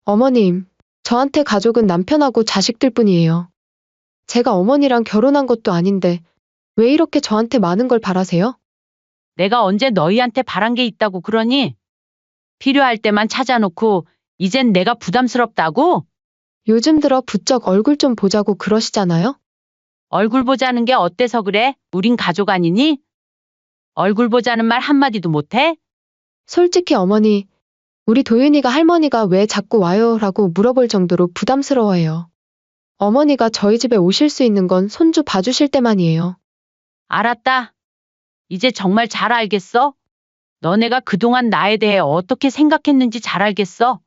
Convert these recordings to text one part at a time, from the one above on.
어머님, 저한테 가족은 남편하고 자식들 뿐이에요. 제가 어머니랑 결혼한 것도 아닌데 왜 이렇게 저한테 많은 걸 바라세요? 내가 언제 너희한테 바란 게 있다고 그러니? 필요할 때만 찾아놓고 이젠 내가 부담스럽다고? 요즘 들어 부쩍 얼굴 좀 보자고 그러시잖아요? 얼굴 보자는 게 어때서 그래? 우린 가족 아니니? 얼굴 보자는 말 한마디도 못해? 솔직히 어머니, 우리 도윤이가 할머니가 왜 자꾸 와요? 라고 물어볼 정도로 부담스러워해요. 어머니가 저희 집에 오실 수 있는 건 손주 봐주실 때만이에요. 알았다. 이제 정말 잘 알겠어. 너네가 그동안 나에 대해 어떻게 생각했는지 잘 알겠어.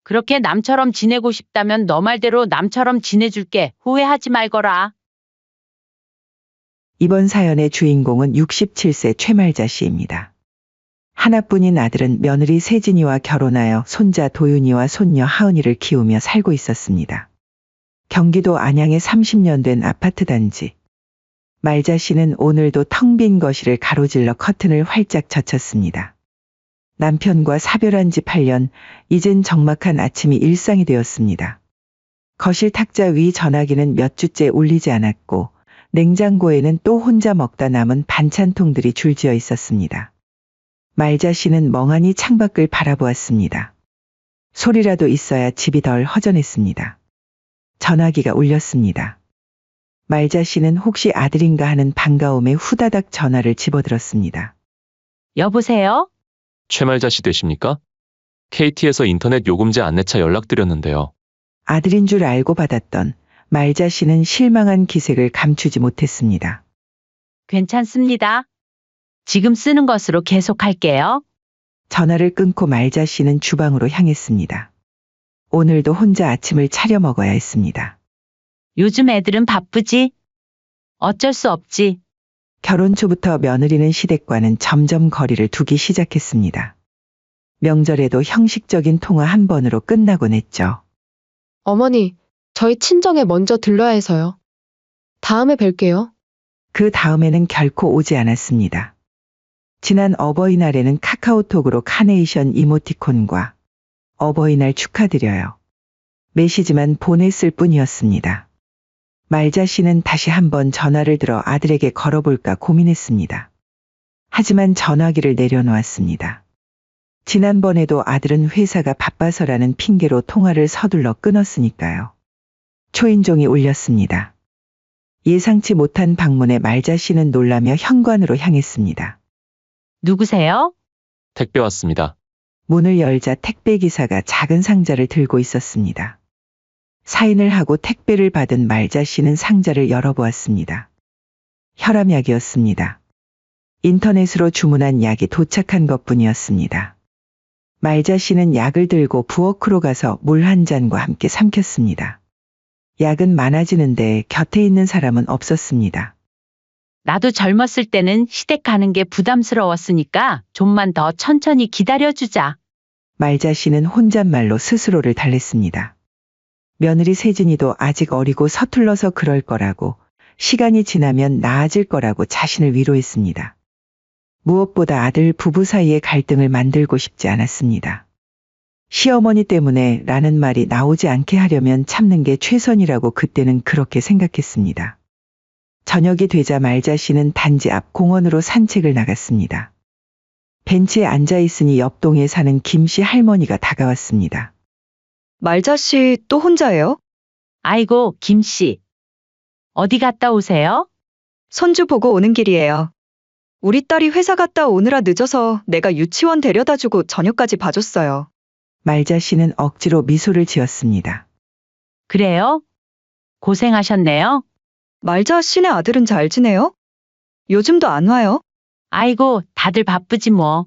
그렇게 남처럼 지내고 싶다면 너 말대로 남처럼 지내줄게. 후회하지 말거라. 이번 사연의 주인공은 67세 최말자 씨입니다. 하나뿐인 아들은 며느리 세진이와 결혼하여 손자 도윤이와 손녀 하은이를 키우며 살고 있었습니다. 경기도 안양의 30년 된 아파트 단지. 말자 씨는 오늘도 텅 빈 거실을 가로질러 커튼을 활짝 젖혔습니다. 남편과 사별한 지 8년, 이젠 적막한 아침이 일상이 되었습니다. 거실 탁자 위 전화기는 몇 주째 울리지 않았고 냉장고에는 또 혼자 먹다 남은 반찬통들이 줄지어 있었습니다. 말자 씨는 멍하니 창밖을 바라보았습니다. 소리라도 있어야 집이 덜 허전했습니다. 전화기가 울렸습니다. 말자 씨는 혹시 아들인가 하는 반가움에 후다닥 전화를 집어들었습니다. 여보세요? 최말자 씨 되십니까? KT에서 인터넷 요금제 안내차 연락드렸는데요. 아들인 줄 알고 받았던 말자 씨는 실망한 기색을 감추지 못했습니다. 괜찮습니다. 지금 쓰는 것으로 계속할게요. 전화를 끊고 말자 씨는 주방으로 향했습니다. 오늘도 혼자 아침을 차려 먹어야 했습니다. 요즘 애들은 바쁘지? 어쩔 수 없지. 결혼 초부터 며느리는 시댁과는 점점 거리를 두기 시작했습니다. 명절에도 형식적인 통화 한 번으로 끝나곤 했죠. 어머니, 저희 친정에 먼저 들러야 해서요. 다음에 뵐게요. 그 다음에는 결코 오지 않았습니다. 지난 어버이날에는 카카오톡으로 카네이션 이모티콘과 어버이날 축하드려요 메시지만 보냈을 뿐이었습니다. 말자 씨는 다시 한번 전화를 들어 아들에게 걸어볼까 고민했습니다. 하지만 전화기를 내려놓았습니다. 지난번에도 아들은 회사가 바빠서라는 핑계로 통화를 서둘러 끊었으니까요. 초인종이 울렸습니다. 예상치 못한 방문에 말자 씨는 놀라며 현관으로 향했습니다. 누구세요? 택배 왔습니다. 문을 열자 택배기사가 작은 상자를 들고 있었습니다. 사인을 하고 택배를 받은 말자 씨는 상자를 열어보았습니다. 혈압약이었습니다. 인터넷으로 주문한 약이 도착한 것뿐이었습니다. 말자 씨는 약을 들고 부엌으로 가서 물 한 잔과 함께 삼켰습니다. 약은 많아지는데 곁에 있는 사람은 없었습니다. 나도 젊었을 때는 시댁 가는 게 부담스러웠으니까 좀만 더 천천히 기다려주자. 말자 씨는 혼잣말로 스스로를 달랬습니다. 며느리 세진이도 아직 어리고 서툴러서 그럴 거라고, 시간이 지나면 나아질 거라고 자신을 위로했습니다. 무엇보다 아들 부부 사이의 갈등을 만들고 싶지 않았습니다. 시어머니 때문에 라는 말이 나오지 않게 하려면 참는 게 최선이라고 그때는 그렇게 생각했습니다. 저녁이 되자 말자 씨는 단지 앞 공원으로 산책을 나갔습니다. 벤치에 앉아 있으니 옆 동에 사는 김 씨 할머니가 다가왔습니다. 말자 씨 또 혼자예요? 아이고, 김씨. 어디 갔다 오세요? 손주 보고 오는 길이에요. 우리 딸이 회사 갔다 오느라 늦어서 내가 유치원 데려다 주고 저녁까지 봐줬어요. 말자 씨는 억지로 미소를 지었습니다. 그래요? 고생하셨네요. 말자 씨네 아들은 잘 지내요? 요즘도 안 와요? 아이고, 다들 바쁘지 뭐.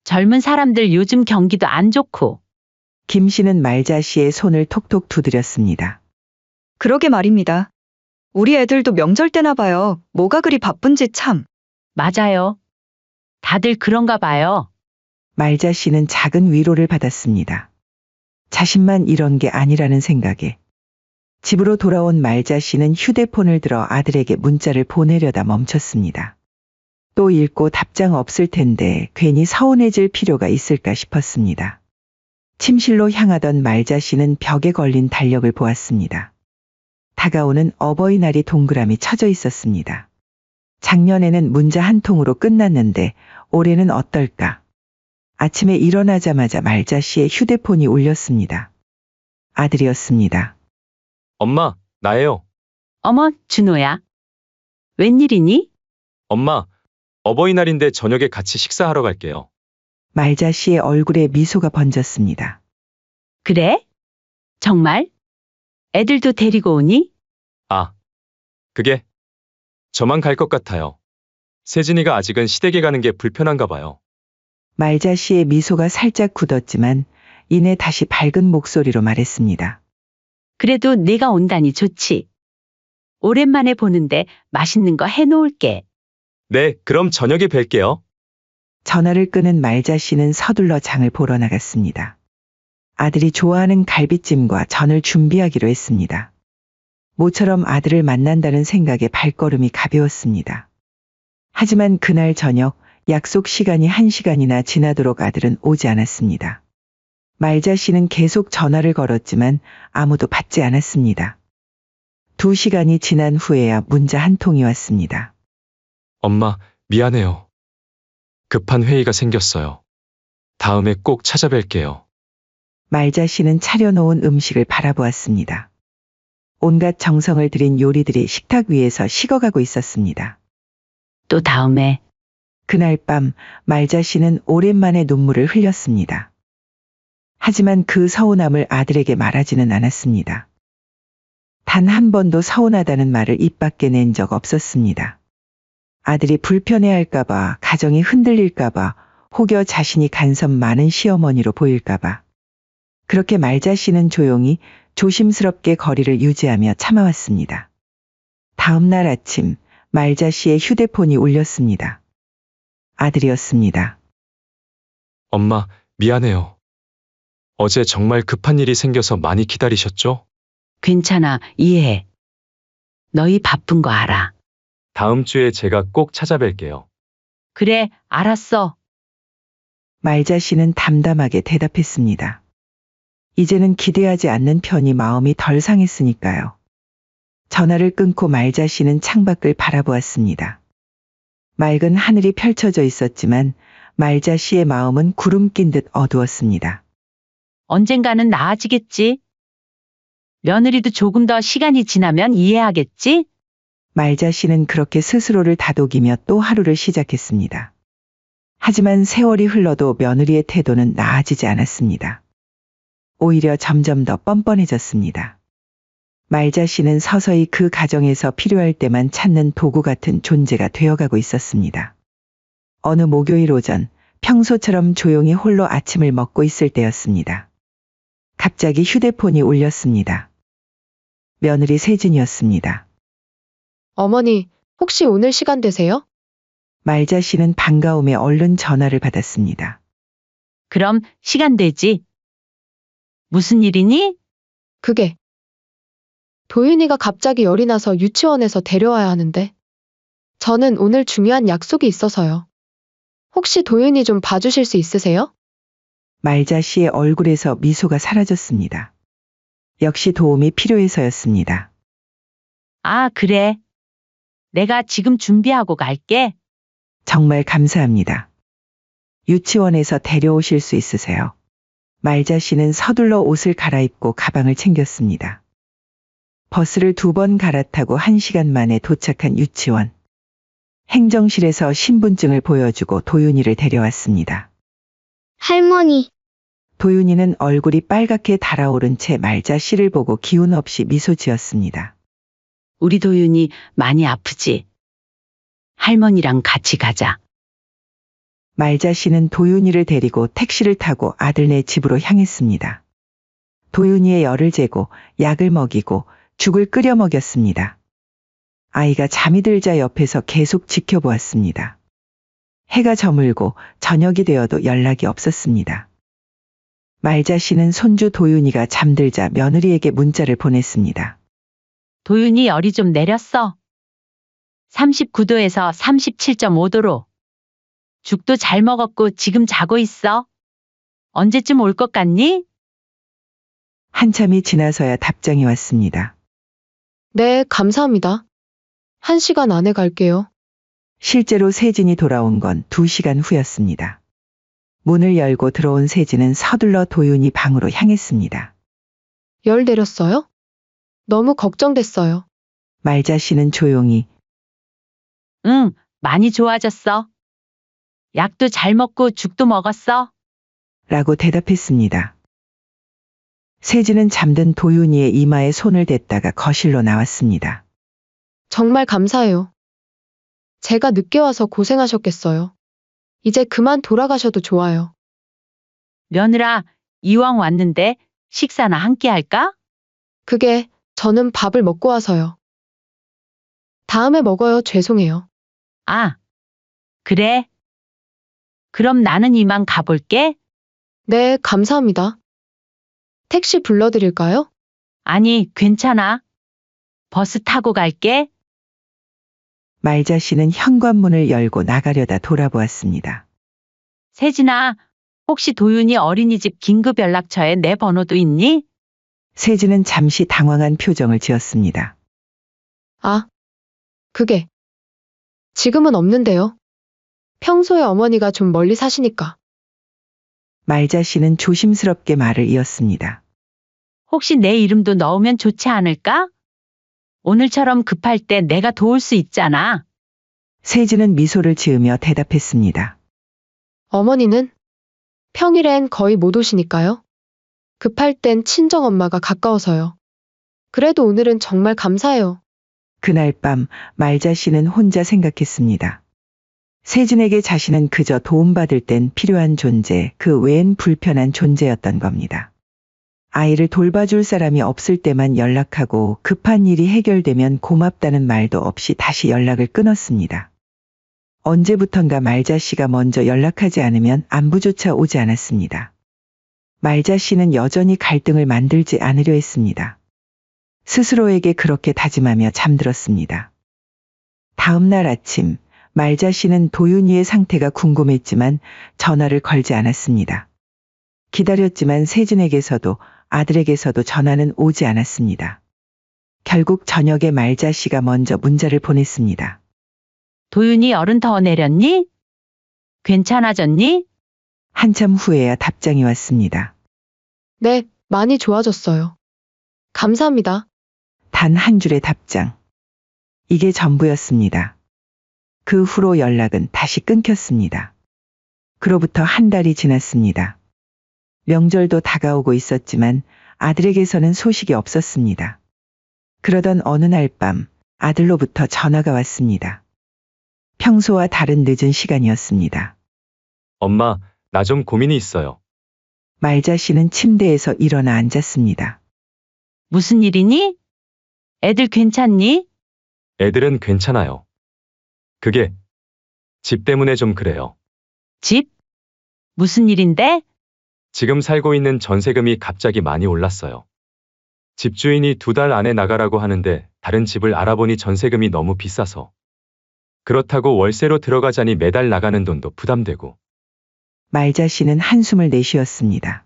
젊은 사람들 요즘 경기도 안 좋고. 김 씨는 말자 씨의 손을 톡톡 두드렸습니다. 그러게 말입니다. 우리 애들도 명절 때나 봐요. 뭐가 그리 바쁜지 참. 맞아요. 다들 그런가 봐요. 말자 씨는 작은 위로를 받았습니다. 자신만 이런 게 아니라는 생각에. 집으로 돌아온 말자 씨는 휴대폰을 들어 아들에게 문자를 보내려다 멈췄습니다. 또 읽고 답장 없을 텐데 괜히 서운해질 필요가 있을까 싶었습니다. 침실로 향하던 말자 씨는 벽에 걸린 달력을 보았습니다. 다가오는 어버이날이 동그라미 쳐져 있었습니다. 작년에는 문자 한 통으로 끝났는데 올해는 어떨까? 아침에 일어나자마자 말자 씨의 휴대폰이 울렸습니다. 아들이었습니다. 엄마, 나예요. 어머, 준호야. 웬일이니? 엄마, 어버이날인데 저녁에 같이 식사하러 갈게요. 말자 씨의 얼굴에 미소가 번졌습니다. 그래? 정말? 애들도 데리고 오니? 아, 그게 저만 갈 것 같아요. 세진이가 아직은 시댁에 가는 게 불편한가 봐요. 말자 씨의 미소가 살짝 굳었지만 이내 다시 밝은 목소리로 말했습니다. 그래도 내가 온다니 좋지. 오랜만에 보는데 맛있는 거 해놓을게. 네, 그럼 저녁에 뵐게요. 전화를 끄는 말자 씨는 서둘러 장을 보러 나갔습니다. 아들이 좋아하는 갈비찜과 전을 준비하기로 했습니다. 모처럼 아들을 만난다는 생각에 발걸음이 가벼웠습니다. 하지만 그날 저녁 약속 시간이 1시간이나 지나도록 아들은 오지 않았습니다. 말자 씨는 계속 전화를 걸었지만 아무도 받지 않았습니다. 2시간이 지난 후에야 문자 한 통이 왔습니다. 엄마, 미안해요. 급한 회의가 생겼어요. 다음에 꼭 찾아뵐게요. 말자 씨는 차려놓은 음식을 바라보았습니다. 온갖 정성을 들인 요리들이 식탁 위에서 식어가고 있었습니다. 또 다음에. 그날 밤 말자 씨는 오랜만에 눈물을 흘렸습니다. 하지만 그 서운함을 아들에게 말하지는 않았습니다. 단 한 번도 서운하다는 말을 입 밖에 낸 적 없었습니다. 아들이 불편해할까봐, 가정이 흔들릴까봐, 혹여 자신이 간섭 많은 시어머니로 보일까봐. 그렇게 말자 씨는 조용히 조심스럽게 거리를 유지하며 참아왔습니다. 다음 날 아침 말자 씨의 휴대폰이 울렸습니다. 아들이었습니다. 엄마, 미안해요. 어제 정말 급한 일이 생겨서 많이 기다리셨죠? 괜찮아, 이해해. 너희 바쁜 거 알아. 다음 주에 제가 꼭 찾아뵐게요. 그래, 알았어. 말자 씨는 담담하게 대답했습니다. 이제는 기대하지 않는 편이 마음이 덜 상했으니까요. 전화를 끊고 말자 씨는 창밖을 바라보았습니다. 맑은 하늘이 펼쳐져 있었지만 말자 씨의 마음은 구름 낀 듯 어두웠습니다. 언젠가는 나아지겠지. 며느리도 조금 더 시간이 지나면 이해하겠지? 말자 씨는 그렇게 스스로를 다독이며 또 하루를 시작했습니다. 하지만 세월이 흘러도 며느리의 태도는 나아지지 않았습니다. 오히려 점점 더 뻔뻔해졌습니다. 말자 씨는 서서히 그 가정에서 필요할 때만 찾는 도구 같은 존재가 되어가고 있었습니다. 어느 목요일 오전, 평소처럼 조용히 홀로 아침을 먹고 있을 때였습니다. 갑자기 휴대폰이 울렸습니다. 며느리 세진이었습니다. 어머니, 혹시 오늘 시간 되세요? 말자 씨는 반가움에 얼른 전화를 받았습니다. 그럼 시간 되지. 무슨 일이니? 그게. 도윤이가 갑자기 열이 나서 유치원에서 데려와야 하는데. 저는 오늘 중요한 약속이 있어서요. 혹시 도윤이 좀 봐주실 수 있으세요? 말자 씨의 얼굴에서 미소가 사라졌습니다. 역시 도움이 필요해서였습니다. 아, 그래. 내가 지금 준비하고 갈게. 정말 감사합니다. 유치원에서 데려오실 수 있으세요? 말자 씨는 서둘러 옷을 갈아입고 가방을 챙겼습니다. 버스를 2번 갈아타고 1시간 만에 도착한 유치원. 행정실에서 신분증을 보여주고 도윤이를 데려왔습니다. 할머니, 도윤이는 얼굴이 빨갛게 달아오른 채 말자 씨를 보고 기운 없이 미소 지었습니다. 우리 도윤이 많이 아프지? 할머니랑 같이 가자. 말자 씨는 도윤이를 데리고 택시를 타고 아들네 집으로 향했습니다. 도윤이의 열을 재고 약을 먹이고 죽을 끓여 먹였습니다. 아이가 잠이 들자 옆에서 계속 지켜보았습니다. 해가 저물고 저녁이 되어도 연락이 없었습니다. 말자 씨는 손주 도윤이가 잠들자 며느리에게 문자를 보냈습니다. 도윤이 열이 좀 내렸어. 39도에서 37.5도로. 죽도 잘 먹었고 지금 자고 있어. 언제쯤 올 것 같니? 한참이 지나서야 답장이 왔습니다. 네, 감사합니다. 1시간 안에 갈게요. 실제로 세진이 돌아온 건 2시간 후였습니다. 문을 열고 들어온 세진은 서둘러 도윤이 방으로 향했습니다. 열 내렸어요? 너무 걱정됐어요. 말자 씨는 조용히 응, 많이 좋아졌어. 약도 잘 먹고 죽도 먹었어. 라고 대답했습니다. 세진은 잠든 도윤이의 이마에 손을 댔다가 거실로 나왔습니다. 정말 감사해요. 제가 늦게 와서 고생하셨겠어요. 이제 그만 돌아가셔도 좋아요. 며느라, 이왕 왔는데 식사나 함께 할까? 그게 저는 밥을 먹고 와서요. 다음에 먹어요. 죄송해요. 아, 그래. 그럼 나는 이만 가볼게. 네, 감사합니다. 택시 불러드릴까요? 아니, 괜찮아. 버스 타고 갈게. 말자 씨는 현관문을 열고 나가려다 돌아보았습니다. 세진아, 혹시 도윤이 어린이집 긴급 연락처에 내 번호도 있니? 세진은 잠시 당황한 표정을 지었습니다. 아, 그게. 지금은 없는데요. 평소에 어머니가 좀 멀리 사시니까. 말자 씨는 조심스럽게 말을 이었습니다. 혹시 내 이름도 넣으면 좋지 않을까? 오늘처럼 급할 때 내가 도울 수 있잖아. 세진은 미소를 지으며 대답했습니다. 어머니는 평일엔 거의 못 오시니까요. 급할 땐 친정엄마가 가까워서요. 그래도 오늘은 정말 감사해요. 그날 밤 말자 씨는 혼자 생각했습니다. 세진에게 자신은 그저 도움받을 땐 필요한 존재, 그 외엔 불편한 존재였던 겁니다. 아이를 돌봐줄 사람이 없을 때만 연락하고 급한 일이 해결되면 고맙다는 말도 없이 다시 연락을 끊었습니다. 언제부턴가 말자 씨가 먼저 연락하지 않으면 안부조차 오지 않았습니다. 말자 씨는 여전히 갈등을 만들지 않으려 했습니다. 스스로에게 그렇게 다짐하며 잠들었습니다. 다음 날 아침, 말자 씨는 도윤이의 상태가 궁금했지만 전화를 걸지 않았습니다. 기다렸지만 세진에게서도 아들에게서도 전화는 오지 않았습니다. 결국 저녁에 말자 씨가 먼저 문자를 보냈습니다. 도윤이 열은 더 내렸니? 괜찮아졌니? 한참 후에야 답장이 왔습니다. 네, 많이 좋아졌어요. 감사합니다. 단 한 줄의 답장. 이게 전부였습니다. 그 후로 연락은 다시 끊겼습니다. 그로부터 한 달이 지났습니다. 명절도 다가오고 있었지만 아들에게서는 소식이 없었습니다. 그러던 어느 날 밤 아들로부터 전화가 왔습니다. 평소와 다른 늦은 시간이었습니다. 엄마, 나 좀 고민이 있어요. 말자 씨는 침대에서 일어나 앉았습니다. 무슨 일이니? 애들 괜찮니? 애들은 괜찮아요. 그게 집 때문에 좀 그래요. 집? 무슨 일인데? 지금 살고 있는 전세금이 갑자기 많이 올랐어요. 집주인이 2달 안에 나가라고 하는데 다른 집을 알아보니 전세금이 너무 비싸서. 그렇다고 월세로 들어가자니 매달 나가는 돈도 부담되고. 말자 씨는 한숨을 내쉬었습니다.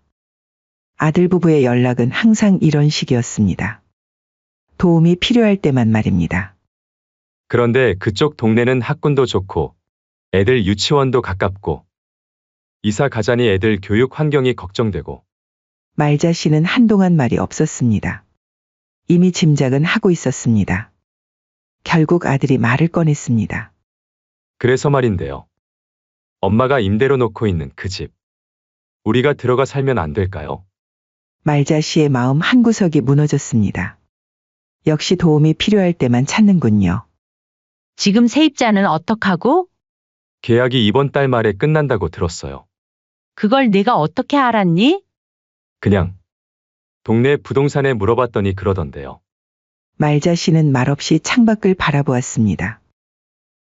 아들 부부의 연락은 항상 이런 식이었습니다. 도움이 필요할 때만 말입니다. 그런데 그쪽 동네는 학군도 좋고 애들 유치원도 가깝고 이사 가자니 애들 교육 환경이 걱정되고. 말자 씨는 한동안 말이 없었습니다. 이미 짐작은 하고 있었습니다. 결국 아들이 말을 꺼냈습니다. 그래서 말인데요. 엄마가 임대로 놓고 있는 그 집. 우리가 들어가 살면 안 될까요? 말자 씨의 마음 한구석이 무너졌습니다. 역시 도움이 필요할 때만 찾는군요. 지금 세입자는 어떡하고? 계약이 이번 달 말에 끝난다고 들었어요. 그걸 내가 어떻게 알았니? 그냥 동네 부동산에 물어봤더니 그러던데요. 말자 씨는 말없이 창밖을 바라보았습니다.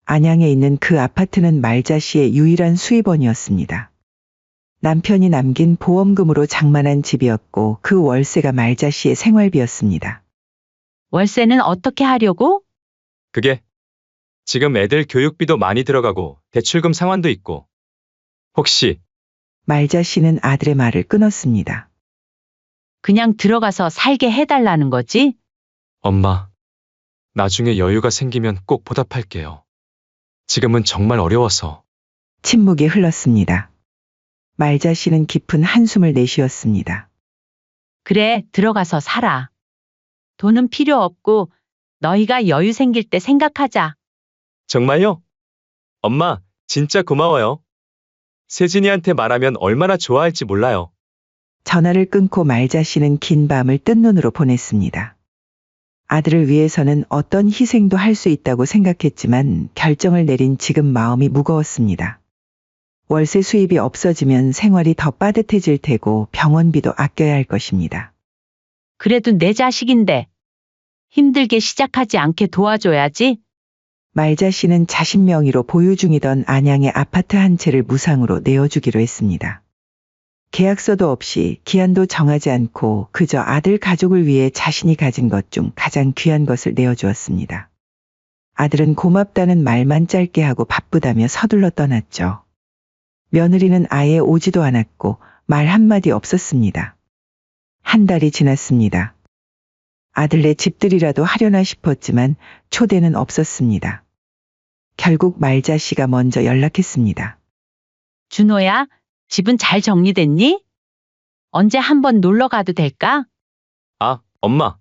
안양에 있는 그 아파트는 말자 씨의 유일한 수입원이었습니다. 남편이 남긴 보험금으로 장만한 집이었고 그 월세가 말자 씨의 생활비였습니다. 월세는 어떻게 하려고? 그게 지금 애들 교육비도 많이 들어가고 대출금 상환도 있고. 혹시 말자 씨는 아들의 말을 끊었습니다. 그냥 들어가서 살게 해달라는 거지? 엄마, 나중에 여유가 생기면 꼭 보답할게요. 지금은 정말 어려워서. 침묵이 흘렀습니다. 말자 씨는 깊은 한숨을 내쉬었습니다. 그래, 들어가서 살아. 돈은 필요 없고 너희가 여유 생길 때 생각하자. 정말요? 엄마, 진짜 고마워요. 세진이한테 말하면 얼마나 좋아할지 몰라요. 전화를 끊고 말자 씨는 긴 밤을 뜬 눈으로 보냈습니다. 아들을 위해서는 어떤 희생도 할 수 있다고 생각했지만 결정을 내린 지금 마음이 무거웠습니다. 월세 수입이 없어지면 생활이 더 빠듯해질 테고 병원비도 아껴야 할 것입니다. 그래도 내 자식인데 힘들게 시작하지 않게 도와줘야지. 말자 씨는 자신 명의로 보유 중이던 안양의 아파트 한 채를 무상으로 내어주기로 했습니다. 계약서도 없이 기한도 정하지 않고 그저 아들 가족을 위해 자신이 가진 것 중 가장 귀한 것을 내어주었습니다. 아들은 고맙다는 말만 짧게 하고 바쁘다며 서둘러 떠났죠. 며느리는 아예 오지도 않았고 말 한마디 없었습니다. 한 달이 지났습니다. 아들네 집들이라도 하려나 싶었지만 초대는 없었습니다. 결국 말자 씨가 먼저 연락했습니다. 준호야, 집은 잘 정리됐니? 언제 한번 놀러 가도 될까? 아, 엄마.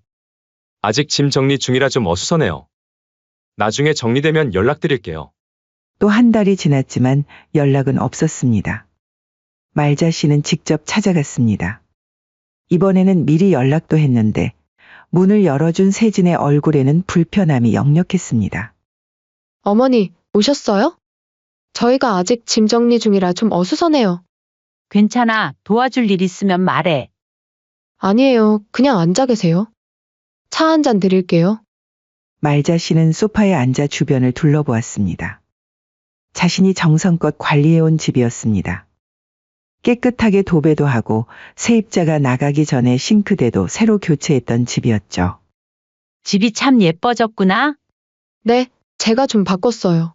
아직 짐 정리 중이라 좀 어수선해요. 나중에 정리되면 연락드릴게요. 또 한 달이 지났지만 연락은 없었습니다. 말자 씨는 직접 찾아갔습니다. 이번에는 미리 연락도 했는데 문을 열어준 세진의 얼굴에는 불편함이 역력했습니다. 어머니, 오셨어요? 저희가 아직 짐 정리 중이라 좀 어수선해요. 괜찮아. 도와줄 일 있으면 말해. 아니에요. 그냥 앉아 계세요. 차 한 잔 드릴게요. 말자 씨는 소파에 앉아 주변을 둘러보았습니다. 자신이 정성껏 관리해온 집이었습니다. 깨끗하게 도배도 하고 세입자가 나가기 전에 싱크대도 새로 교체했던 집이었죠. 집이 참 예뻐졌구나. 네, 제가 좀 바꿨어요.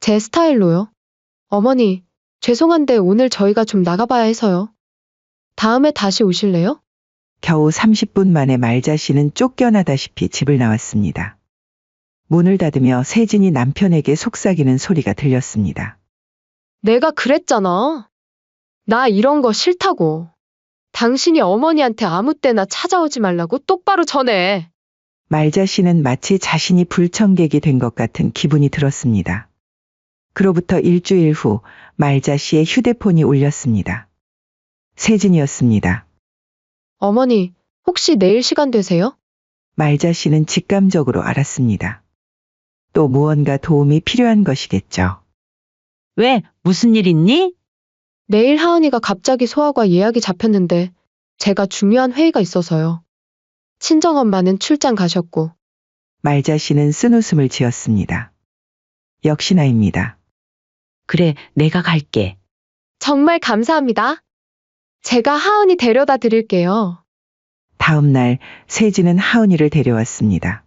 제 스타일로요. 어머니, 죄송한데 오늘 저희가 좀 나가봐야 해서요. 다음에 다시 오실래요? 겨우 30분 만에 말자 씨는 쫓겨나다시피 집을 나왔습니다. 문을 닫으며 세진이 남편에게 속삭이는 소리가 들렸습니다. 내가 그랬잖아. 나 이런 거 싫다고. 당신이 어머니한테 아무 때나 찾아오지 말라고 똑바로 전해. 말자 씨는 마치 자신이 불청객이 된 것 같은 기분이 들었습니다. 그로부터 일주일 후 말자 씨의 휴대폰이 울렸습니다. 세진이었습니다. 어머니, 혹시 내일 시간 되세요? 말자 씨는 직감적으로 알았습니다. 또 무언가 도움이 필요한 것이겠죠. 왜? 무슨 일 있니? 내일 하은이가 갑자기 소아과 예약이 잡혔는데 제가 중요한 회의가 있어서요. 친정엄마는 출장 가셨고. 말자 씨는 쓴웃음을 지었습니다. 역시나입니다. 그래, 내가 갈게. 정말 감사합니다. 제가 하은이 데려다 드릴게요. 다음 날 세진은 하은이를 데려왔습니다.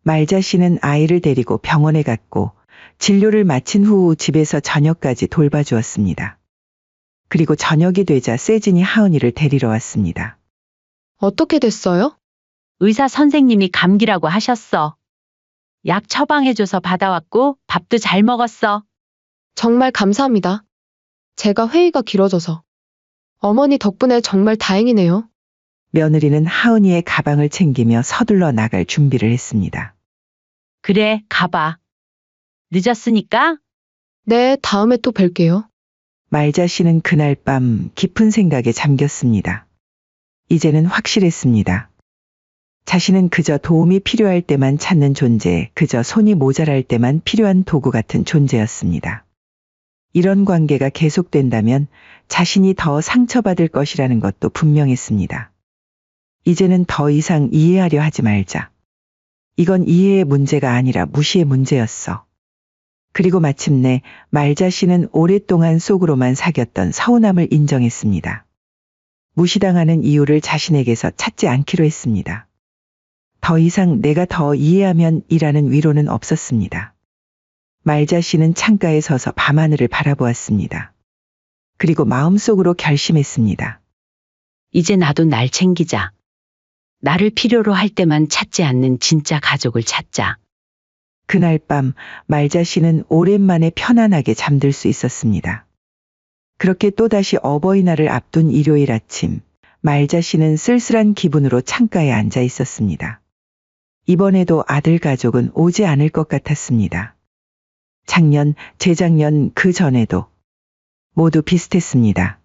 말자 씨는 아이를 데리고 병원에 갔고 진료를 마친 후 집에서 저녁까지 돌봐주었습니다. 그리고 저녁이 되자 세진이 하은이를 데리러 왔습니다. 어떻게 됐어요? 의사 선생님이 감기라고 하셨어. 약 처방해줘서 받아왔고 밥도 잘 먹었어. 정말 감사합니다. 제가 회의가 길어져서. 어머니 덕분에 정말 다행이네요. 며느리는 하은이의 가방을 챙기며 서둘러 나갈 준비를 했습니다. 그래, 가봐. 늦었으니까? 네, 다음에 또 뵐게요. 말자 씨는 그날 밤 깊은 생각에 잠겼습니다. 이제는 확실했습니다. 자신은 그저 도움이 필요할 때만 찾는 존재, 그저 손이 모자랄 때만 필요한 도구 같은 존재였습니다. 이런 관계가 계속된다면 자신이 더 상처받을 것이라는 것도 분명했습니다. 이제는 더 이상 이해하려 하지 말자. 이건 이해의 문제가 아니라 무시의 문제였어. 그리고 마침내 말자 씨는 오랫동안 속으로만 사귀었던 서운함을 인정했습니다. 무시당하는 이유를 자신에게서 찾지 않기로 했습니다. 더 이상 내가 더 이해하면 이라는 위로는 없었습니다. 말자 씨는 창가에 서서 밤하늘을 바라보았습니다. 그리고 마음속으로 결심했습니다. 이제 나도 날 챙기자. 나를 필요로 할 때만 찾지 않는 진짜 가족을 찾자. 그날 밤 말자 씨는 오랜만에 편안하게 잠들 수 있었습니다. 그렇게 또다시 어버이날을 앞둔 일요일 아침, 말자 씨는 쓸쓸한 기분으로 창가에 앉아 있었습니다. 이번에도 아들 가족은 오지 않을 것 같았습니다. 작년, 재작년, 그 전에도 모두 비슷했습니다.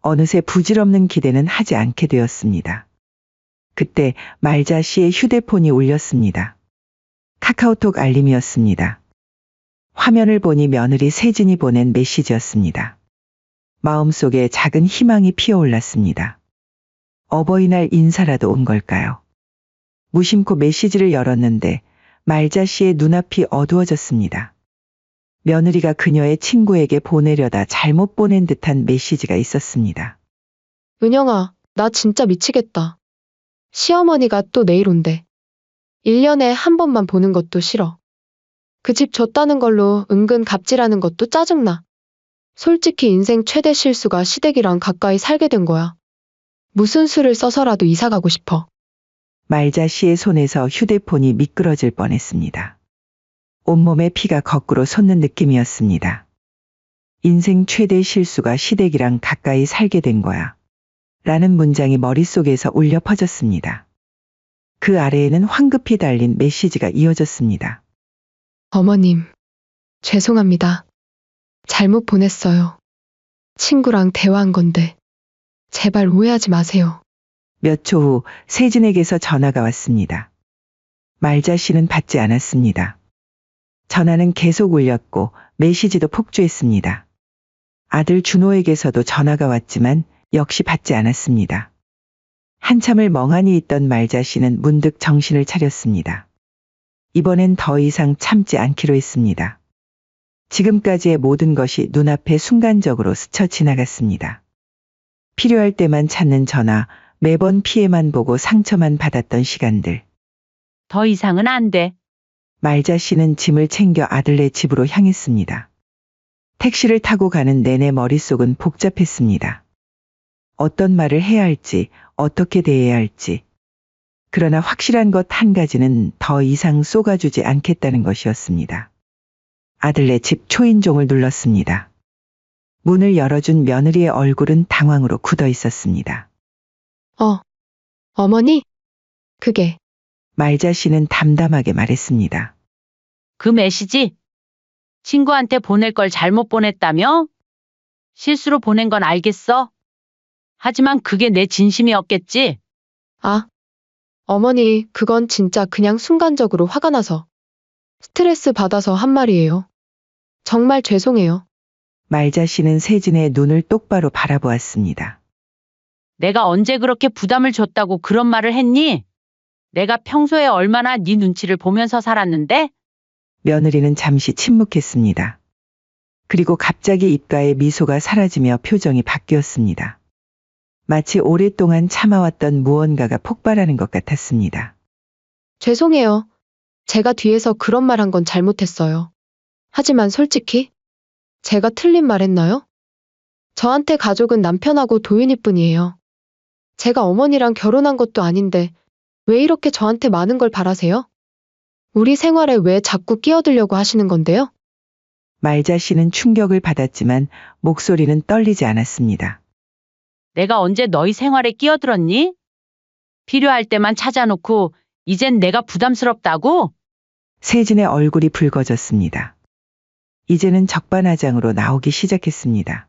어느새 부질없는 기대는 하지 않게 되었습니다. 그때 말자 씨의 휴대폰이 울렸습니다. 카카오톡 알림이었습니다. 화면을 보니 며느리 세진이 보낸 메시지였습니다. 마음속에 작은 희망이 피어올랐습니다. 어버이날 인사라도 온 걸까요? 무심코 메시지를 열었는데 말자 씨의 눈앞이 어두워졌습니다. 며느리가 그녀의 친구에게 보내려다 잘못 보낸 듯한 메시지가 있었습니다. 은영아, 나 진짜 미치겠다. 시어머니가 또 내일 온대. 1년에 한 번만 보는 것도 싫어. 그 집 줬다는 걸로 은근 갑질하는 것도 짜증나. 솔직히 인생 최대 실수가 시댁이랑 가까이 살게 된 거야. 무슨 수를 써서라도 이사 가고 싶어. 말자 씨의 손에서 휴대폰이 미끄러질 뻔했습니다. 온몸에 피가 거꾸로 솟는 느낌이었습니다. 인생 최대 실수가 시댁이랑 가까이 살게 된 거야. 라는 문장이 머릿속에서 울려 퍼졌습니다. 그 아래에는 황급히 달린 메시지가 이어졌습니다. 어머님, 죄송합니다. 잘못 보냈어요. 친구랑 대화한 건데, 제발 오해하지 마세요. 몇 초 후 세진에게서 전화가 왔습니다. 말자 씨는 받지 않았습니다. 전화는 계속 울렸고 메시지도 폭주했습니다. 아들 준호에게서도 전화가 왔지만 역시 받지 않았습니다. 한참을 멍하니 있던 말자 씨는 문득 정신을 차렸습니다. 이번엔 더 이상 참지 않기로 했습니다. 지금까지의 모든 것이 눈앞에 순간적으로 스쳐 지나갔습니다. 필요할 때만 찾는 전화, 매번 피해만 보고 상처만 받았던 시간들. 더 이상은 안 돼. 말자 씨는 짐을 챙겨 아들네 집으로 향했습니다. 택시를 타고 가는 내내 머릿속은 복잡했습니다. 어떤 말을 해야 할지, 어떻게 대해야 할지. 그러나 확실한 것 한 가지는 더 이상 쏘가주지 않겠다는 것이었습니다. 아들네 집 초인종을 눌렀습니다. 문을 열어준 며느리의 얼굴은 당황으로 굳어 있었습니다. 어머니? 그게, 말자 씨는 담담하게 말했습니다. 그 메시지? 친구한테 보낼 걸 잘못 보냈다며? 실수로 보낸 건 알겠어. 하지만 그게 내 진심이었겠지? 어머니, 그건 진짜 그냥 순간적으로 화가 나서, 스트레스 받아서 한 말이에요. 정말 죄송해요. 말자 씨는 세진의 눈을 똑바로 바라보았습니다. 내가 언제 그렇게 부담을 줬다고 그런 말을 했니? 내가 평소에 얼마나 네 눈치를 보면서 살았는데? 며느리는 잠시 침묵했습니다. 그리고 갑자기 입가에 미소가 사라지며 표정이 바뀌었습니다. 마치 오랫동안 참아왔던 무언가가 폭발하는 것 같았습니다. 죄송해요. 제가 뒤에서 그런 말 한 건 잘못했어요. 하지만 솔직히, 제가 틀린 말 했나요? 저한테 가족은 남편하고 도윤이뿐이에요. 제가 어머니랑 결혼한 것도 아닌데, 왜 이렇게 저한테 많은 걸 바라세요? 우리 생활에 왜 자꾸 끼어들려고 하시는 건데요? 말자 씨는 충격을 받았지만 목소리는 떨리지 않았습니다. 내가 언제 너희 생활에 끼어들었니? 필요할 때만 찾아놓고 이젠 내가 부담스럽다고? 세진의 얼굴이 붉어졌습니다. 이제는 적반하장으로 나오기 시작했습니다.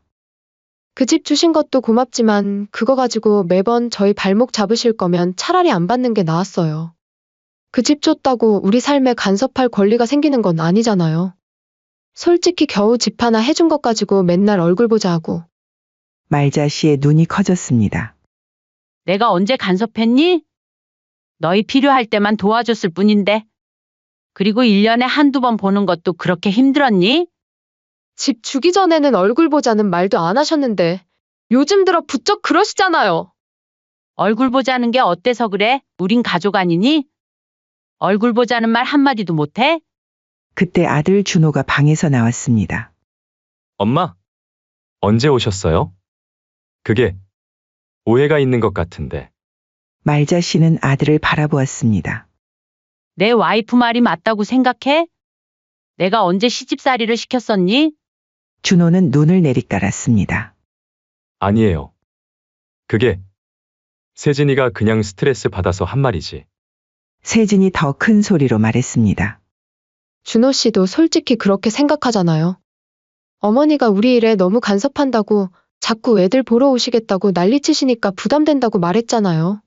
그 집 주신 것도 고맙지만 그거 가지고 매번 저희 발목 잡으실 거면 차라리 안 받는 게 나았어요. 그 집 줬다고 우리 삶에 간섭할 권리가 생기는 건 아니잖아요. 솔직히 겨우 집 하나 해준 것 가지고 맨날 얼굴 보자 하고. 말자 씨의 눈이 커졌습니다. 내가 언제 간섭했니? 너희 필요할 때만 도와줬을 뿐인데. 그리고 1년에 한두 번 보는 것도 그렇게 힘들었니? 집 주기 전에는 얼굴 보자는 말도 안 하셨는데 요즘 들어 부쩍 그러시잖아요. 얼굴 보자는 게 어때서 그래? 우린 가족 아니니? 얼굴 보자는 말 한마디도 못해? 그때 아들 준호가 방에서 나왔습니다. 엄마, 언제 오셨어요? 그게 오해가 있는 것 같은데. 말자 씨는 아들을 바라보았습니다. 내 와이프 말이 맞다고 생각해? 내가 언제 시집살이를 시켰었니? 준호는 눈을 내리깔았습니다. 아니에요. 그게 세진이가 그냥 스트레스 받아서 한 말이지. 세진이 더 큰 소리로 말했습니다. 준호 씨도 솔직히 그렇게 생각하잖아요. 어머니가 우리 일에 너무 간섭한다고 자꾸 애들 보러 오시겠다고 난리치시니까 부담된다고 말했잖아요.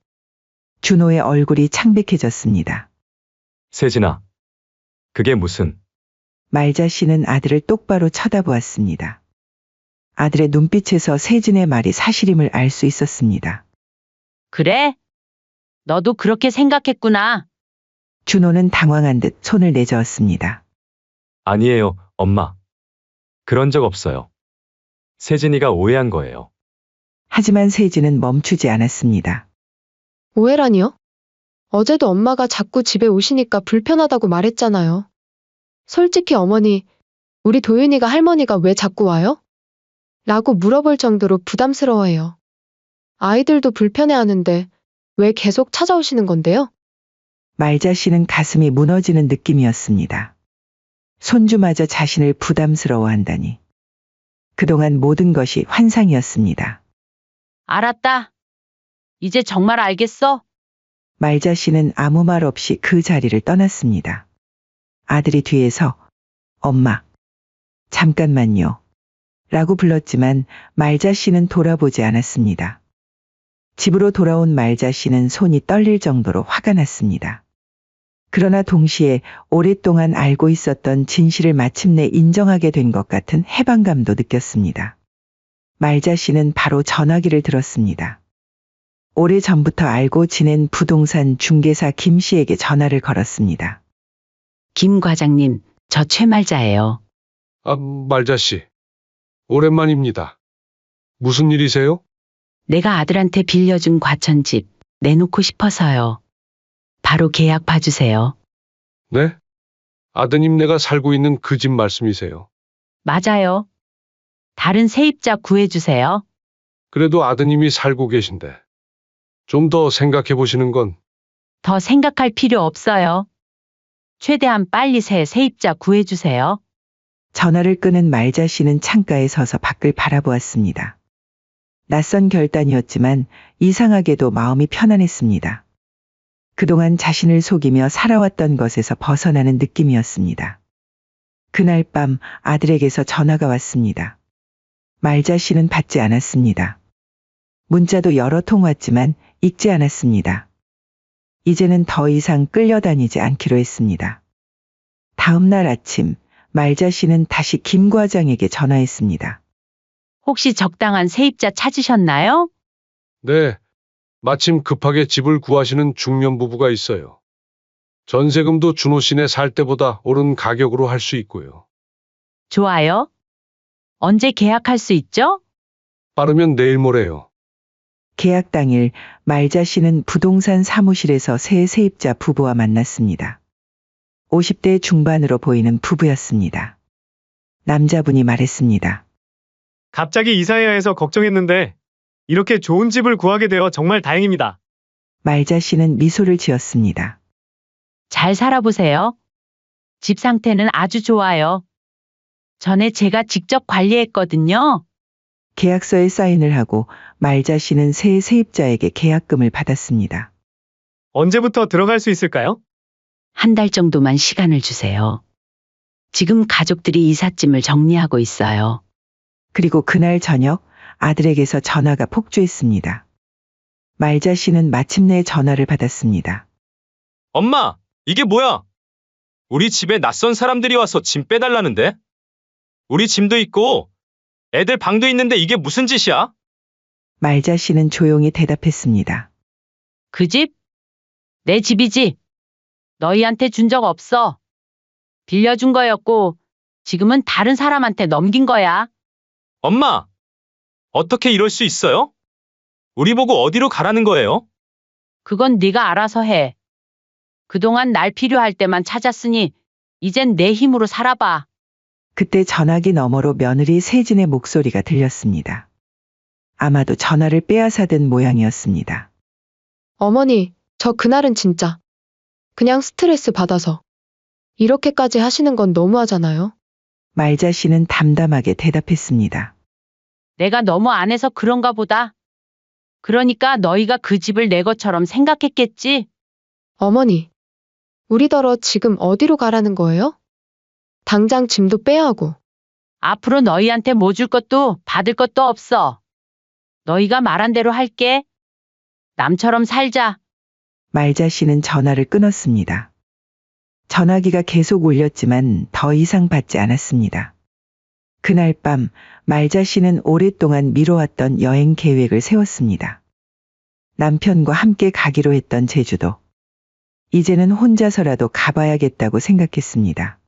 준호의 얼굴이 창백해졌습니다. 세진아. 그게 무슨. 말자 씨는 아들을 똑바로 쳐다보았습니다. 아들의 눈빛에서 세진의 말이 사실임을 알 수 있었습니다. 그래? 너도 그렇게 생각했구나. 준호는 당황한 듯 손을 내저었습니다. 아니에요, 엄마. 그런 적 없어요. 세진이가 오해한 거예요. 하지만 세진은 멈추지 않았습니다. 오해라니요? 어제도 엄마가 자꾸 집에 오시니까 불편하다고 말했잖아요. 솔직히 어머니, 우리 도윤이가 할머니가 왜 자꾸 와요? 라고 물어볼 정도로 부담스러워해요. 아이들도 불편해하는데 왜 계속 찾아오시는 건데요? 말자 씨는 가슴이 무너지는 느낌이었습니다. 손주마저 자신을 부담스러워한다니. 그동안 모든 것이 환상이었습니다. 알았다. 이제 정말 알겠어? 말자 씨는 아무 말 없이 그 자리를 떠났습니다. 아들이 뒤에서 엄마, 잠깐만요. 라고 불렀지만 말자 씨는 돌아보지 않았습니다. 집으로 돌아온 말자 씨는 손이 떨릴 정도로 화가 났습니다. 그러나 동시에 오랫동안 알고 있었던 진실을 마침내 인정하게 된 것 같은 해방감도 느꼈습니다. 말자 씨는 바로 전화기를 들었습니다. 오래전부터 알고 지낸 부동산 중개사 김 씨에게 전화를 걸었습니다. 김 과장님, 저 최말자예요. 아, 말자씨. 오랜만입니다. 무슨 일이세요? 내가 아들한테 빌려준 과천집 내놓고 싶어서요. 바로 계약 봐주세요. 네? 아드님 내가 살고 있는 그 집 말씀이세요. 맞아요. 다른 세입자 구해주세요. 그래도 아드님이 살고 계신데. 좀 더 생각해 보시는 건 더 생각할 필요 없어요. 최대한 빨리 새 세입자 구해주세요. 전화를 끄는 말자 씨는 창가에 서서 밖을 바라보았습니다. 낯선 결단이었지만 이상하게도 마음이 편안했습니다. 그동안 자신을 속이며 살아왔던 것에서 벗어나는 느낌이었습니다. 그날 밤 아들에게서 전화가 왔습니다. 말자 씨는 받지 않았습니다. 문자도 여러 통 왔지만 읽지 않았습니다. 이제는 더 이상 끌려다니지 않기로 했습니다. 다음 날 아침 말자 씨는 다시 김 과장에게 전화했습니다. 혹시 적당한 세입자 찾으셨나요? 네. 마침 급하게 집을 구하시는 중년 부부가 있어요. 전세금도 준호 씨네 살 때보다 오른 가격으로 할 수 있고요. 좋아요. 언제 계약할 수 있죠? 빠르면 내일 모레요. 계약 당일 말자 씨는 부동산 사무실에서 새 세입자 부부와 만났습니다. 50대 중반으로 보이는 부부였습니다. 남자분이 말했습니다. 갑자기 이사해야 해서 걱정했는데 이렇게 좋은 집을 구하게 되어 정말 다행입니다. 말자 씨는 미소를 지었습니다. 잘 살아보세요. 집 상태는 아주 좋아요. 전에 제가 직접 관리했거든요. 계약서에 사인을 하고 말자 씨는 새 세입자에게 계약금을 받았습니다. 언제부터 들어갈 수 있을까요? 한 달 정도만 시간을 주세요. 지금 가족들이 이삿짐을 정리하고 있어요. 그리고 그날 저녁 아들에게서 전화가 폭주했습니다. 말자 씨는 마침내 전화를 받았습니다. 엄마, 이게 뭐야? 우리 집에 낯선 사람들이 와서 짐 빼달라는데? 우리 짐도 있고 애들 방도 있는데 이게 무슨 짓이야? 말자 씨는 조용히 대답했습니다. 그 집? 내 집이지. 너희한테 준 적 없어. 빌려준 거였고 지금은 다른 사람한테 넘긴 거야. 엄마, 어떻게 이럴 수 있어요? 우리 보고 어디로 가라는 거예요? 그건 네가 알아서 해. 그동안 날 필요할 때만 찾았으니 이젠 내 힘으로 살아봐. 그때 전화기 너머로 며느리 세진의 목소리가 들렸습니다. 아마도 전화를 빼앗아든 모양이었습니다. 어머니, 저 그날은 진짜 그냥 스트레스 받아서 이렇게까지 하시는 건 너무하잖아요. 말자 씨는 담담하게 대답했습니다. 내가 너무 안 해서 그런가 보다. 그러니까 너희가 그 집을 내 것처럼 생각했겠지? 어머니, 우리더러 지금 어디로 가라는 거예요? 당장 짐도 빼야 하고. 앞으로 너희한테 뭐 줄 것도 받을 것도 없어. 너희가 말한 대로 할게. 남처럼 살자. 말자 씨는 전화를 끊었습니다. 전화기가 계속 울렸지만 더 이상 받지 않았습니다. 그날 밤 말자 씨는 오랫동안 미뤄왔던 여행 계획을 세웠습니다. 남편과 함께 가기로 했던 제주도. 이제는 혼자서라도 가봐야겠다고 생각했습니다.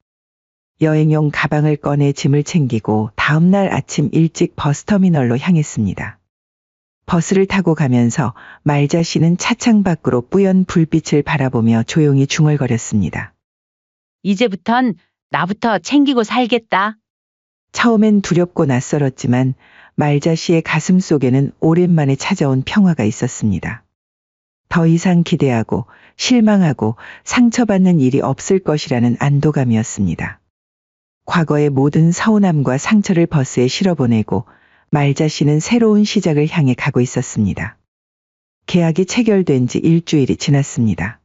여행용 가방을 꺼내 짐을 챙기고 다음날 아침 일찍 버스터미널로 향했습니다. 버스를 타고 가면서 말자 씨는 차창 밖으로 뿌연 불빛을 바라보며 조용히 중얼거렸습니다. 이제부턴 나부터 챙기고 살겠다. 처음엔 두렵고 낯설었지만 말자 씨의 가슴 속에는 오랜만에 찾아온 평화가 있었습니다. 더 이상 기대하고 실망하고 상처받는 일이 없을 것이라는 안도감이었습니다. 과거의 모든 서운함과 상처를 버스에 실어보내고 말자 씨는 새로운 시작을 향해 가고 있었습니다. 계약이 체결된 지 일주일이 지났습니다.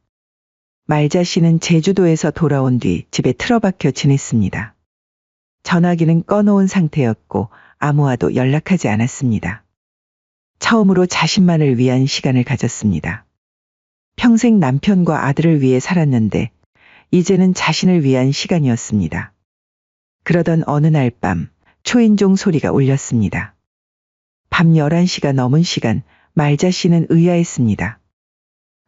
말자 씨는 제주도에서 돌아온 뒤 집에 틀어박혀 지냈습니다. 전화기는 꺼놓은 상태였고 아무와도 연락하지 않았습니다. 처음으로 자신만을 위한 시간을 가졌습니다. 평생 남편과 아들을 위해 살았는데 이제는 자신을 위한 시간이었습니다. 그러던 어느 날 밤 초인종 소리가 울렸습니다. 밤 11시가 넘은 시간 말자 씨는 의아했습니다.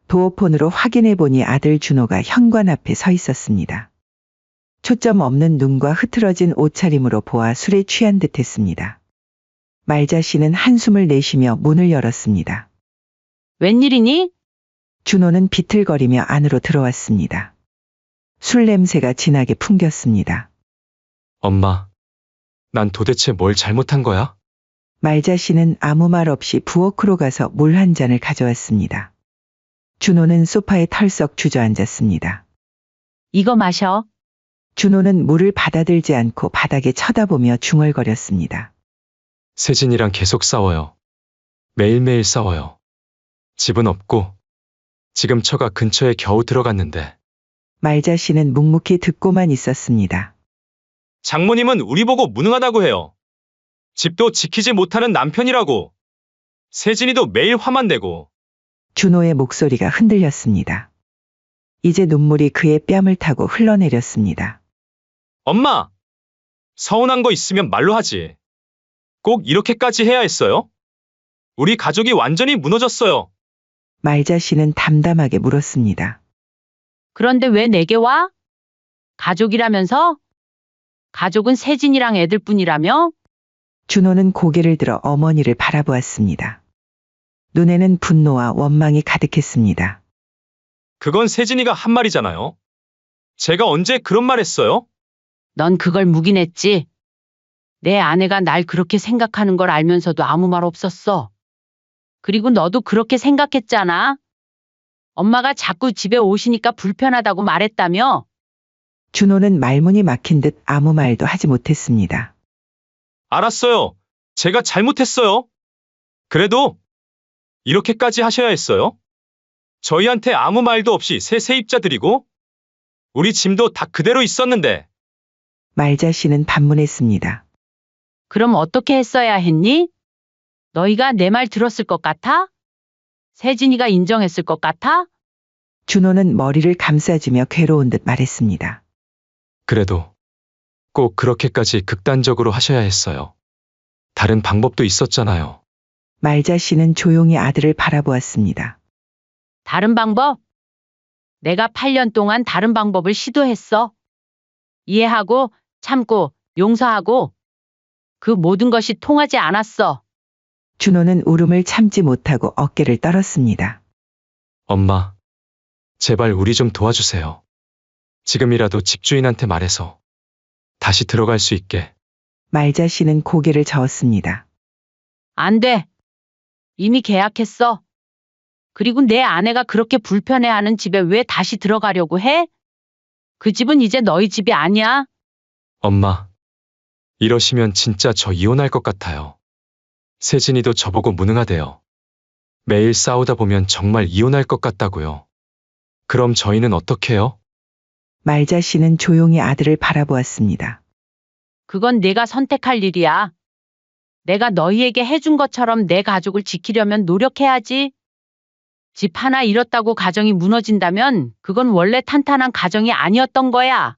도어폰으로 확인해 보니 아들 준호가 현관 앞에 서 있었습니다. 초점 없는 눈과 흐트러진 옷차림으로 보아 술에 취한 듯 했습니다. 말자 씨는 한숨을 내쉬며 문을 열었습니다. 웬일이니? 준호는 비틀거리며 안으로 들어왔습니다. 술 냄새가 진하게 풍겼습니다. 엄마, 난 도대체 뭘 잘못한 거야? 말자 씨는 아무 말 없이 부엌으로 가서 물 한 잔을 가져왔습니다. 준호는 소파에 털썩 주저앉았습니다. 이거 마셔. 준호는 물을 받아들지 않고 바닥에 쳐다보며 중얼거렸습니다. 세진이랑 계속 싸워요. 매일매일 싸워요. 집은 없고 지금 처가 근처에 겨우 들어갔는데. 말자 씨는 묵묵히 듣고만 있었습니다. 장모님은 우리 보고 무능하다고 해요. 집도 지키지 못하는 남편이라고. 세진이도 매일 화만 내고. 준호의 목소리가 흔들렸습니다. 이제 눈물이 그의 뺨을 타고 흘러내렸습니다. 엄마! 서운한 거 있으면 말로 하지. 꼭 이렇게까지 해야 했어요? 우리 가족이 완전히 무너졌어요. 말자 씨는 담담하게 물었습니다. 그런데 왜 내게 와? 가족이라면서? 가족은 세진이랑 애들뿐이라며? 준호는 고개를 들어 어머니를 바라보았습니다. 눈에는 분노와 원망이 가득했습니다. 그건 세진이가 한 말이잖아요. 제가 언제 그런 말 했어요? 넌 그걸 묵인했지. 내 아내가 날 그렇게 생각하는 걸 알면서도 아무 말 없었어. 그리고 너도 그렇게 생각했잖아. 엄마가 자꾸 집에 오시니까 불편하다고 말했다며? 준호는 말문이 막힌 듯 아무 말도 하지 못했습니다. 알았어요. 제가 잘못했어요. 그래도 이렇게까지 하셔야 했어요? 저희한테 아무 말도 없이 새 세입자 드리고 우리 짐도 다 그대로 있었는데. 말자 씨는 반문했습니다. 그럼 어떻게 했어야 했니? 너희가 내 말 들었을 것 같아? 세진이가 인정했을 것 같아? 준호는 머리를 감싸주며 괴로운 듯 말했습니다. 그래도 꼭 그렇게까지 극단적으로 하셔야 했어요. 다른 방법도 있었잖아요. 말자 씨는 조용히 아들을 바라보았습니다. 다른 방법? 내가 8년 동안 다른 방법을 시도했어. 이해하고, 참고, 용서하고. 그 모든 것이 통하지 않았어. 준호는 울음을 참지 못하고 어깨를 떨었습니다. 엄마, 제발 우리 좀 도와주세요. 지금이라도 집주인한테 말해서 다시 들어갈 수 있게. 말자 씨는 고개를 저었습니다. 안 돼. 이미 계약했어. 그리고 내 아내가 그렇게 불편해하는 집에 왜 다시 들어가려고 해? 그 집은 이제 너희 집이 아니야. 엄마, 이러시면 진짜 저 이혼할 것 같아요. 세진이도 저보고 무능하대요. 매일 싸우다 보면 정말 이혼할 것 같다고요. 그럼 저희는 어떻게 해요? 말자 씨는 조용히 아들을 바라보았습니다. 그건 내가 선택할 일이야. 내가 너희에게 해준 것처럼 내 가족을 지키려면 노력해야지. 집 하나 잃었다고 가정이 무너진다면 그건 원래 탄탄한 가정이 아니었던 거야.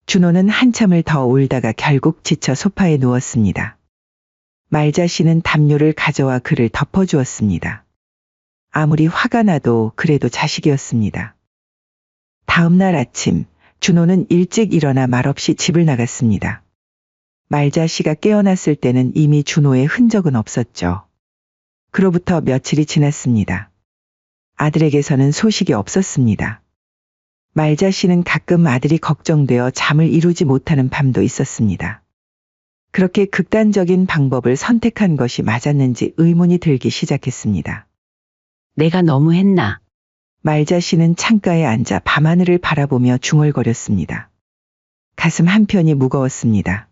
준호는 한참을 더 울다가 결국 지쳐 소파에 누웠습니다. 말자 씨는 담요를 가져와 그를 덮어주었습니다. 아무리 화가 나도 그래도 자식이었습니다. 다음 날 아침, 준호는 일찍 일어나 말없이 집을 나갔습니다. 말자 씨가 깨어났을 때는 이미 준호의 흔적은 없었죠. 그로부터 며칠이 지났습니다. 아들에게서는 소식이 없었습니다. 말자 씨는 가끔 아들이 걱정되어 잠을 이루지 못하는 밤도 있었습니다. 그렇게 극단적인 방법을 선택한 것이 맞았는지 의문이 들기 시작했습니다. 내가 너무 했나? 말자 씨는 창가에 앉아 밤하늘을 바라보며 중얼거렸습니다. 가슴 한편이 무거웠습니다.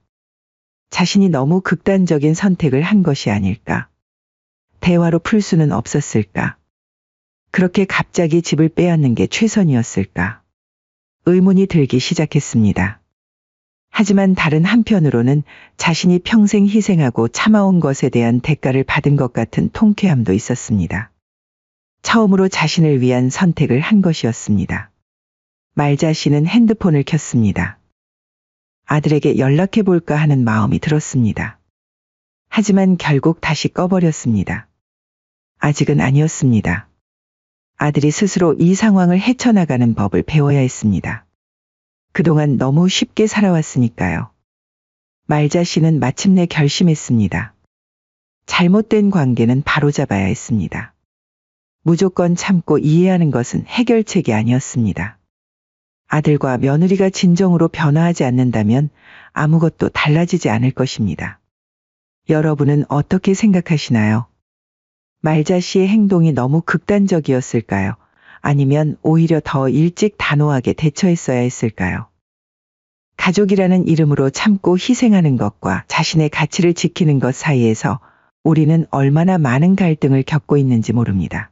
자신이 너무 극단적인 선택을 한 것이 아닐까? 대화로 풀 수는 없었을까? 그렇게 갑자기 집을 빼앗는 게 최선이었을까? 의문이 들기 시작했습니다. 하지만 다른 한편으로는 자신이 평생 희생하고 참아온 것에 대한 대가를 받은 것 같은 통쾌함도 있었습니다. 처음으로 자신을 위한 선택을 한 것이었습니다. 말자 씨는 핸드폰을 켰습니다. 아들에게 연락해 볼까 하는 마음이 들었습니다. 하지만 결국 다시 꺼버렸습니다. 아직은 아니었습니다. 아들이 스스로 이 상황을 헤쳐나가는 법을 배워야 했습니다. 그동안 너무 쉽게 살아왔으니까요. 말자 씨는 마침내 결심했습니다. 잘못된 관계는 바로잡아야 했습니다. 무조건 참고 이해하는 것은 해결책이 아니었습니다. 아들과 며느리가 진정으로 변화하지 않는다면 아무것도 달라지지 않을 것입니다. 여러분은 어떻게 생각하시나요? 말자 씨의 행동이 너무 극단적이었을까요? 아니면 오히려 더 일찍 단호하게 대처했어야 했을까요? 가족이라는 이름으로 참고 희생하는 것과 자신의 가치를 지키는 것 사이에서 우리는 얼마나 많은 갈등을 겪고 있는지 모릅니다.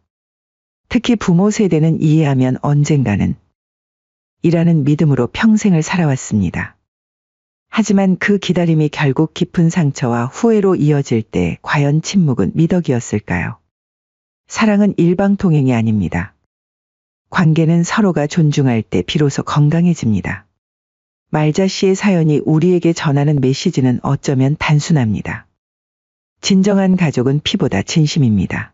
특히 부모 세대는 이해하면 언젠가는 이라는 믿음으로 평생을 살아왔습니다. 하지만 그 기다림이 결국 깊은 상처와 후회로 이어질 때 과연 침묵은 미덕이었을까요? 사랑은 일방통행이 아닙니다. 관계는 서로가 존중할 때 비로소 건강해집니다. 말자 씨의 사연이 우리에게 전하는 메시지는 어쩌면 단순합니다. 진정한 가족은 피보다 진심입니다.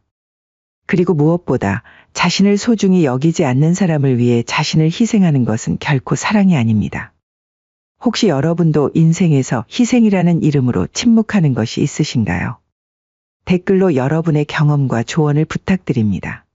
그리고 무엇보다 자신을 소중히 여기지 않는 사람을 위해 자신을 희생하는 것은 결코 사랑이 아닙니다. 혹시 여러분도 인생에서 희생이라는 이름으로 침묵하는 것이 있으신가요? 댓글로 여러분의 경험과 조언을 부탁드립니다.